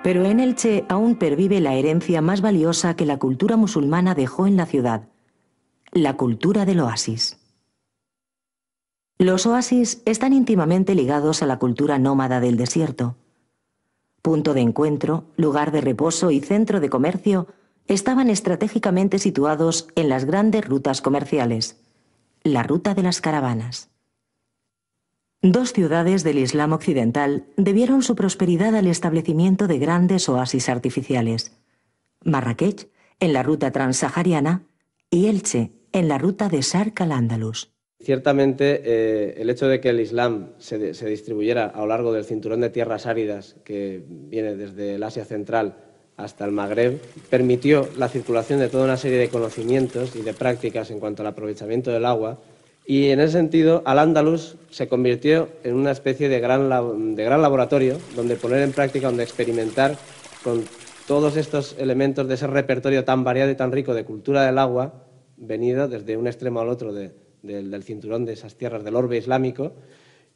Pero en Elche aún pervive la herencia más valiosa que la cultura musulmana dejó en la ciudad: la cultura del oasis. Los oasis están íntimamente ligados a la cultura nómada del desierto. Punto de encuentro, lugar de reposo y centro de comercio, estaban estratégicamente situados en las grandes rutas comerciales, la ruta de las caravanas. Dos ciudades del Islam occidental debieron su prosperidad al establecimiento de grandes oasis artificiales: Marrakech, en la ruta transsahariana, y Elche, en la ruta de Sharq al-Ándalus. Ciertamente, el hecho de que el Islam se distribuyera a lo largo del cinturón de tierras áridas que viene desde el Asia Central hasta el Magreb permitió la circulación de toda una serie de conocimientos y de prácticas en cuanto al aprovechamiento del agua, y en ese sentido Al-Ándalus se convirtió en una especie de gran laboratorio donde poner en práctica, donde experimentar con todos estos elementos de ese repertorio tan variado y tan rico de cultura del agua, venido desde un extremo al otro del cinturón de esas tierras del orbe islámico,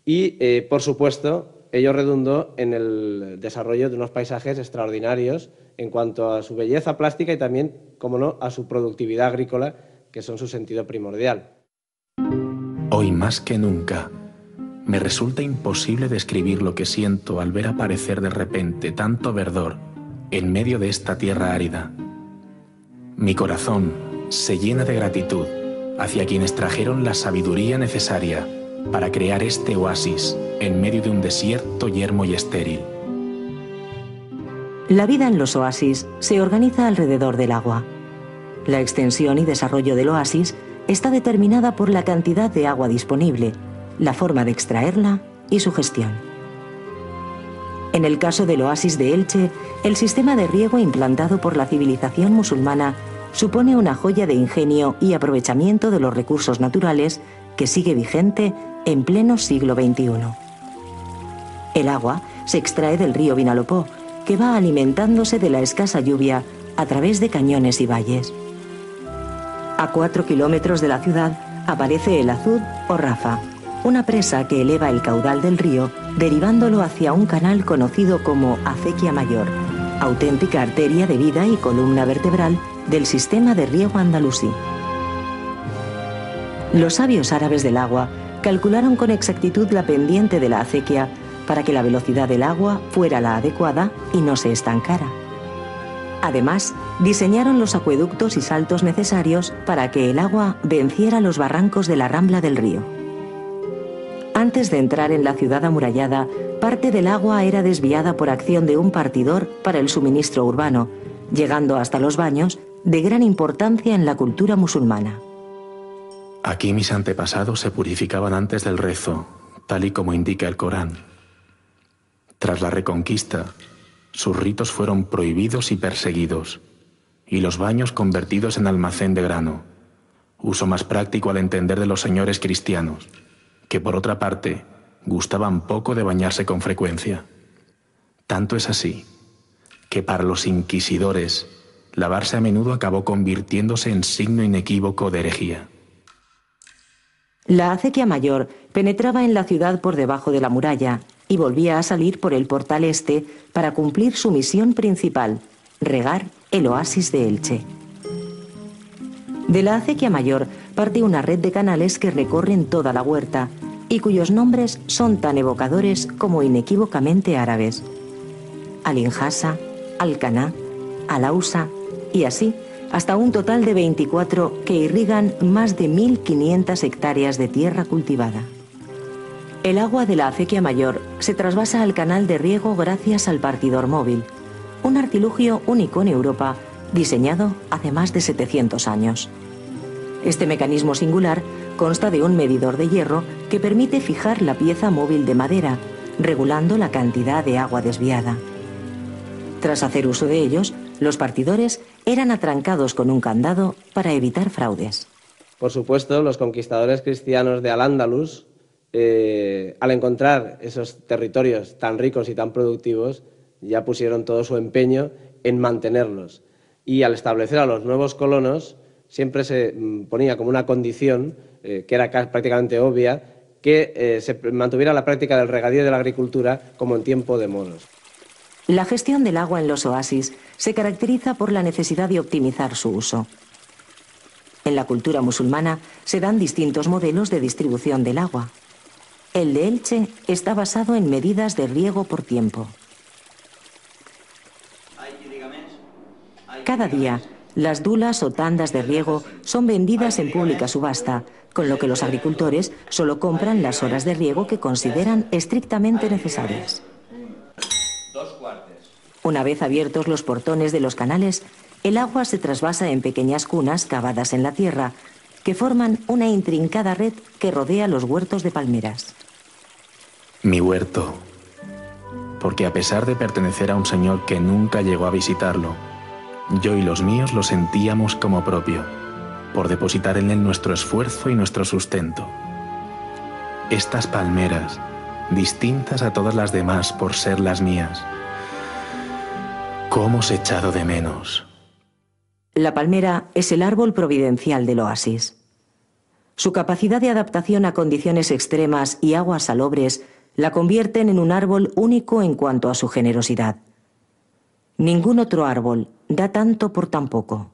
y, por supuesto, ello redundó en el desarrollo de unos paisajes extraordinarios en cuanto a su belleza plástica y también, como no, a su productividad agrícola, que son su sentido primordial. Hoy más que nunca, me resulta imposible describir lo que siento al ver aparecer de repente tanto verdor en medio de esta tierra árida. Mi corazón se llena de gratitud hacia quienes trajeron la sabiduría necesaria para crear este oasis en medio de un desierto yermo y estéril. La vida en los oasis se organiza alrededor del agua. La extensión y desarrollo del oasis está determinada por la cantidad de agua disponible, la forma de extraerla y su gestión. En el caso del oasis de Elche, el sistema de riego implantado por la civilización musulmana supone una joya de ingenio y aprovechamiento de los recursos naturales que sigue vigente en pleno siglo XXI. El agua se extrae del río Vinalopó, que va alimentándose de la escasa lluvia a través de cañones y valles. A 4 kilómetros de la ciudad aparece el Azud o Rafa, una presa que eleva el caudal del río, derivándolo hacia un canal conocido como Acequia Mayor, auténtica arteria de vida y columna vertebral del sistema de riego andalusí. Los sabios árabes del agua calcularon con exactitud la pendiente de la acequia para que la velocidad del agua fuera la adecuada y no se estancara. Además, diseñaron los acueductos y saltos necesarios para que el agua venciera los barrancos de la rambla del río. Antes de entrar en la ciudad amurallada, parte del agua era desviada por acción de un partidor para el suministro urbano, llegando hasta los baños, de gran importancia en la cultura musulmana. Aquí mis antepasados se purificaban antes del rezo, tal y como indica el Corán. Tras la Reconquista, sus ritos fueron prohibidos y perseguidos, y los baños convertidos en almacén de grano, uso más práctico al entender de los señores cristianos, que por otra parte gustaban poco de bañarse con frecuencia. Tanto es así que para los inquisidores lavarse a menudo acabó convirtiéndose en signo inequívoco de herejía. La acequia mayor penetraba en la ciudad por debajo de la muralla y volvía a salir por el portal este para cumplir su misión principal: regar el oasis de Elche. De la acequia mayor parte una red de canales que recorren toda la huerta y cuyos nombres son tan evocadores como inequívocamente árabes: Al-Injasa, Al-Caná, Al-Ausa, y así hasta un total de 24 que irrigan más de 1.500 hectáreas de tierra cultivada. El agua de la acequia mayor se trasvasa al canal de riego gracias al partidor móvil, un artilugio único en Europa, diseñado hace más de 700 años. Este mecanismo singular consta de un medidor de hierro que permite fijar la pieza móvil de madera, regulando la cantidad de agua desviada. Tras hacer uso de ellos, los partidores eran atrancados con un candado para evitar fraudes. Por supuesto, los conquistadores cristianos de Al-Ándalus, al encontrar esos territorios tan ricos y tan productivos, ya pusieron todo su empeño en mantenerlos. Y al establecer a los nuevos colonos, siempre se ponía como una condición, que era prácticamente obvia, que se mantuviera la práctica del regadío y de la agricultura como en tiempo de moros. La gestión del agua en los oasis se caracteriza por la necesidad de optimizar su uso. En la cultura musulmana se dan distintos modelos de distribución del agua. El de Elche está basado en medidas de riego por tiempo. Cada día, las dulas o tandas de riego son vendidas en pública subasta, con lo que los agricultores solo compran las horas de riego que consideran estrictamente necesarias. Una vez abiertos los portones de los canales, el agua se trasvasa en pequeñas cunas cavadas en la tierra, que forman una intrincada red que rodea los huertos de palmeras. Mi huerto, porque a pesar de pertenecer a un señor que nunca llegó a visitarlo, yo y los míos lo sentíamos como propio, por depositar en él nuestro esfuerzo y nuestro sustento. Estas palmeras, distintas a todas las demás por ser las mías, ¿cómo os he echado de menos? La palmera es el árbol providencial del oasis. Su capacidad de adaptación a condiciones extremas y aguas salobres la convierten en un árbol único en cuanto a su generosidad. Ningún otro árbol da tanto por tan poco.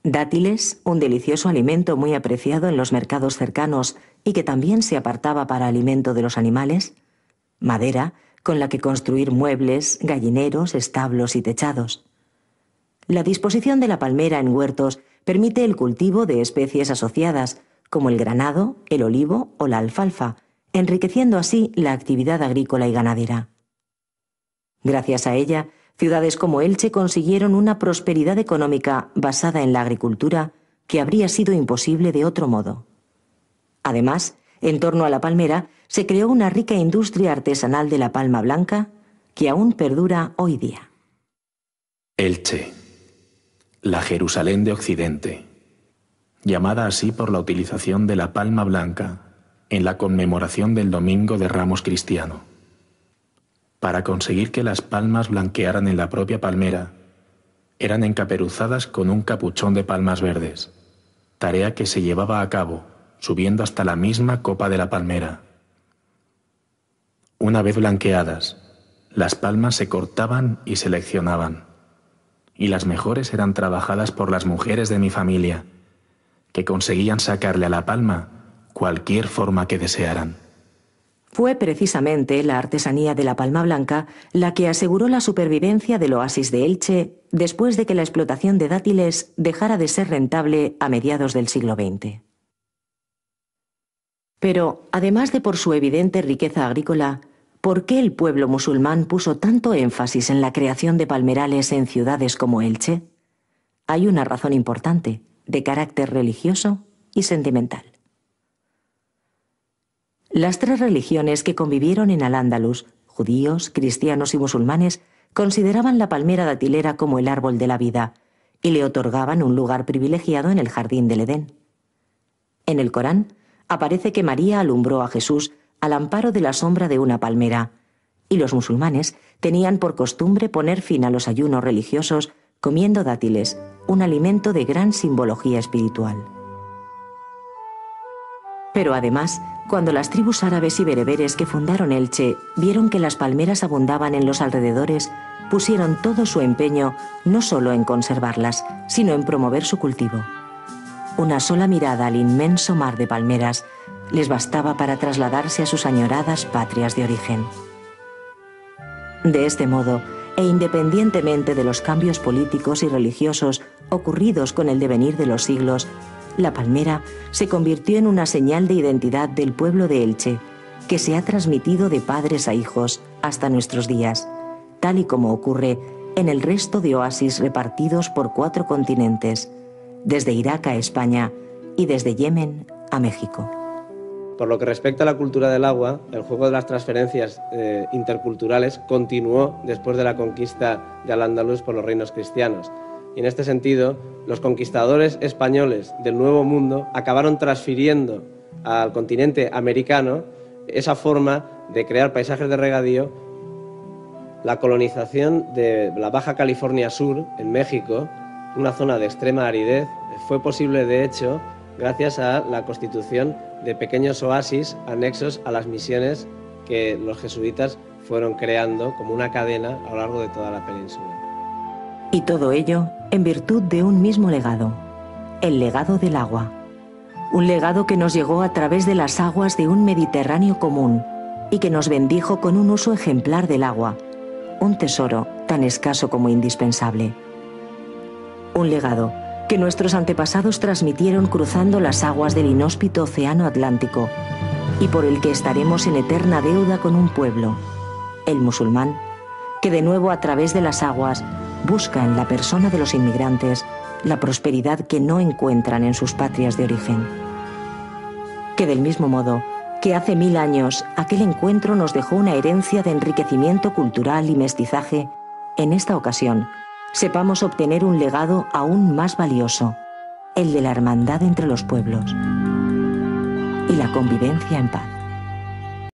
Dátiles, un delicioso alimento muy apreciado en los mercados cercanos y que también se apartaba para alimento de los animales. Madera, con la que construir muebles, gallineros, establos y techados. La disposición de la palmera en huertos permite el cultivo de especies asociadas, como el granado, el olivo o la alfalfa, enriqueciendo así la actividad agrícola y ganadera. Gracias a ella, ciudades como Elche consiguieron una prosperidad económica basada en la agricultura que habría sido imposible de otro modo. Además, en torno a la palmera se creó una rica industria artesanal de la palma blanca que aún perdura hoy día. Elche, la Jerusalén de Occidente, llamada así por la utilización de la palma blanca en la conmemoración del Domingo de Ramos cristiano. Para conseguir que las palmas blanquearan en la propia palmera, eran encaperuzadas con un capuchón de palmas verdes, tarea que se llevaba a cabo subiendo hasta la misma copa de la palmera. Una vez blanqueadas, las palmas se cortaban y seleccionaban, y las mejores eran trabajadas por las mujeres de mi familia, que conseguían sacarle a la palma cualquier forma que desearan. Fue precisamente la artesanía de la palma blanca la que aseguró la supervivencia del oasis de Elche después de que la explotación de dátiles dejara de ser rentable a mediados del siglo XX. Pero, además de por su evidente riqueza agrícola, ¿por qué el pueblo musulmán puso tanto énfasis en la creación de palmerales en ciudades como Elche? Hay una razón importante, de carácter religioso y sentimental. Las tres religiones que convivieron en Al-Ándalus, judíos, cristianos y musulmanes, consideraban la palmera datilera como el árbol de la vida y le otorgaban un lugar privilegiado en el jardín del Edén. En el Corán aparece que María alumbró a Jesús al amparo de la sombra de una palmera, y los musulmanes tenían por costumbre poner fin a los ayunos religiosos comiendo dátiles, un alimento de gran simbología espiritual. Pero además, cuando las tribus árabes y bereberes que fundaron Elche vieron que las palmeras abundaban en los alrededores, pusieron todo su empeño no solo en conservarlas, sino en promover su cultivo. Una sola mirada al inmenso mar de palmeras les bastaba para trasladarse a sus añoradas patrias de origen. De este modo, e independientemente de los cambios políticos y religiosos ocurridos con el devenir de los siglos, la palmera se convirtió en una señal de identidad del pueblo de Elche, que se ha transmitido de padres a hijos hasta nuestros días, tal y como ocurre en el resto de oasis repartidos por 4 continentes, desde Irak a España y desde Yemen a México. Por lo que respecta a la cultura del agua, el juego de las transferencias interculturales continuó después de la conquista de Al-Ándalus por los reinos cristianos. Y en este sentido, los conquistadores españoles del Nuevo Mundo acabaron transfiriendo al continente americano esa forma de crear paisajes de regadío. La colonización de la Baja California Sur, en México, una zona de extrema aridez, fue posible, de hecho, gracias a la constitución de pequeños oasis anexos a las misiones que los jesuitas fueron creando como una cadena a lo largo de toda la península. Y todo ello en virtud de un mismo legado, el legado del agua. Un legado que nos llegó a través de las aguas de un Mediterráneo común y que nos bendijo con un uso ejemplar del agua, un tesoro tan escaso como indispensable. Un legado que nuestros antepasados transmitieron cruzando las aguas del inhóspito Océano Atlántico y por el que estaremos en eterna deuda con un pueblo, el musulmán, que de nuevo a través de las aguas busca en la persona de los inmigrantes la prosperidad que no encuentran en sus patrias de origen. Que del mismo modo que hace 1000 años aquel encuentro nos dejó una herencia de enriquecimiento cultural y mestizaje, en esta ocasión sepamos obtener un legado aún más valioso, el de la hermandad entre los pueblos y la convivencia en paz.